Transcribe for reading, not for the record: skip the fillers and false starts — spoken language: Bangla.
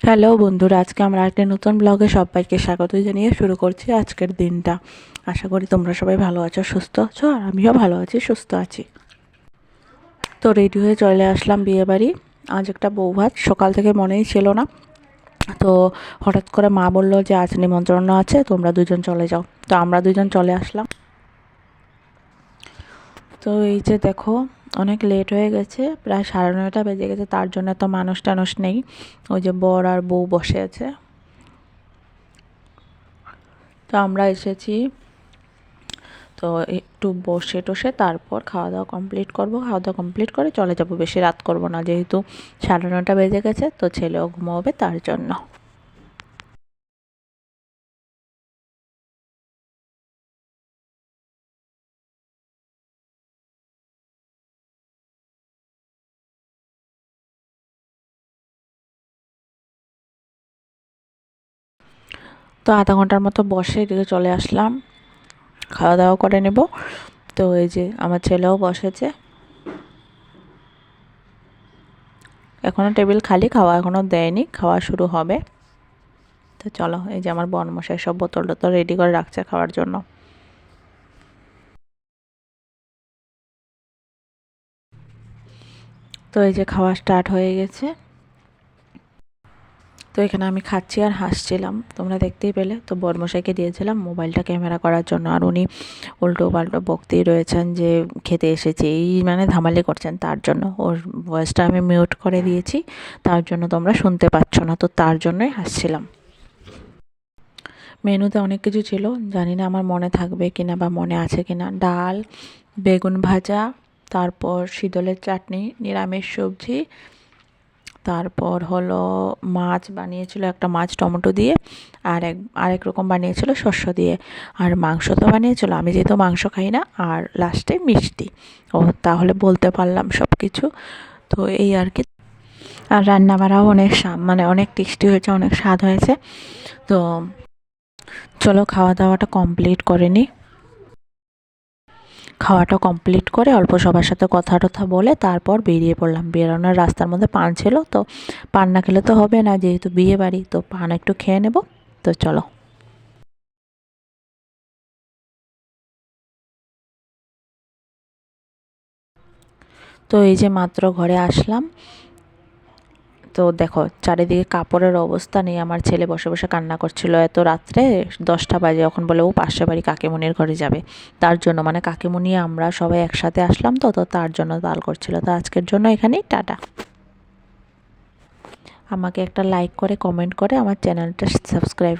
হ্যালো বন্ধুরা, আজকে আমরা একটা নতুন ব্লগে সবাইকে স্বাগত জানিয়ে শুরু করছি আজকের দিনটা। আশা করি তোমরা সবাই ভালো আছো, সুস্থ আছো, আর আমিও ভালো আছি, সুস্থ আছি। তো রেডি হয়ে চলে আসলাম বিয়েবাড়ি। আজ একটা বৌভাত, সকাল থেকে মনেই ছিল না। তো হঠাৎ করে মা বললো যে আজ নিমন্ত্রণ আছে, তোমরা দুজন চলে যাও। তো আমরা দুজন চলে আসলাম। তো এই যে দেখো, অনেক লেট হয়ে গেছে, প্রায় 9:30 বেজে গেছে। তার জন্য তো মানুষ টানুষ নেই, ওই যে বর আর বউ বসে আছে। তো আমরা এসেছি, তো একটু বসে টসে তারপর খাওয়া দাওয়া কমপ্লিট করব। খাওয়া দাওয়া কমপ্লিট করে চলে যাব, বেশি রাত করব না, যেহেতু 9:30 বেজে গেছে। তো ছেলেও ঘুমাবে, তার জন্য। তো আধা ঘন্টার মতো বসে এদিকে চলে আসলাম, খাওয়া দাওয়া করে নেব। তো এই যে আমার ছেলেও বসেছে, এখনও টেবিল খালি, খাওয়া এখনও দেয়নি, খাওয়া শুরু হবে। তো চলো, এই যে আমার বরমশাই সব বোতল টোতল রেডি করে রাখছে খাওয়ার জন্য। তো এই যে খাওয়া স্টার্ট হয়ে গেছে। তো এখানে আমি খাচ্ছি আর হাসছিলাম, তোমরা দেখতেই পেলে। তো বরমশাইকে দিয়েছিলাম মোবাইলটা ক্যামেরা করার জন্য, আর উনি উল্টো পাল্টো বকতেই রয়েছেন যে খেতে এসেছে, এই মানে ধামালি করছেন। তার জন্য ওর ভয়েসটা আমি মিউট করে দিয়েছি, তার জন্য তোমরা শুনতে পাচ্ছ না। তো তার জন্যই হাসছিলাম। মেনুতে অনেক কিছু ছিল, জানি না আমার মনে থাকবে কিনা বা মনে আছে কিনা। ডাল, বেগুন ভাজা, তারপর শীতলের চাটনি, নিরামিষ সবজি, তারপর হলো মাছ বানিয়েছিল, একটা মাছ টমেটো দিয়ে, আরেক রকম বানিয়েছিল শস্য দিয়ে, আর মাংস তো বানিয়েছিল, আমি যেহেতু মাংস খাই না, আর লাস্টে মিষ্টি। ও তাহলে বলতে পারলাম সব কিছু। তো এই আর কি। আর রান্নাবাড়াও অনেক মানে অনেক টেস্টি হয়েছে, অনেক স্বাদ হয়েছে। তো চলো খাওয়া দাওয়াটা কমপ্লিট করে নিই। খাওয়াটা কমপ্লিট করে অল্প সবার সাথে কথা টথা বলে তারপর বেরিয়ে পড়লাম। বেরোনোর রাস্তার মধ্যে পান ছিল, তো পান না খেলে তো হবে না, যেহেতু বিয়ে বাড়ি, তো পান একটু খেয়ে নেব। তো চলো। তো এই যে মাত্র ঘরে আসলাম, তো দেখো চারিদিকে কাপড়ের অবস্থা নেই। আমার ছেলে বসে বসে কান্না করছিল এত রাত্রে, 10টা বাজে, এখন বলে ও পাশের বাড়ি কাকিমুনির ঘরে যাবে। তার জন্য মানে কাকিমুনি আমরা সবাই একসাথে আসলাম, তো তো তার জন্য তাল করছিল। তো আজকের জন্য এখানেই টাটা। আমাকে একটা লাইক করে কমেন্ট করে আমার চ্যানেলটা সাবস্ক্রাইব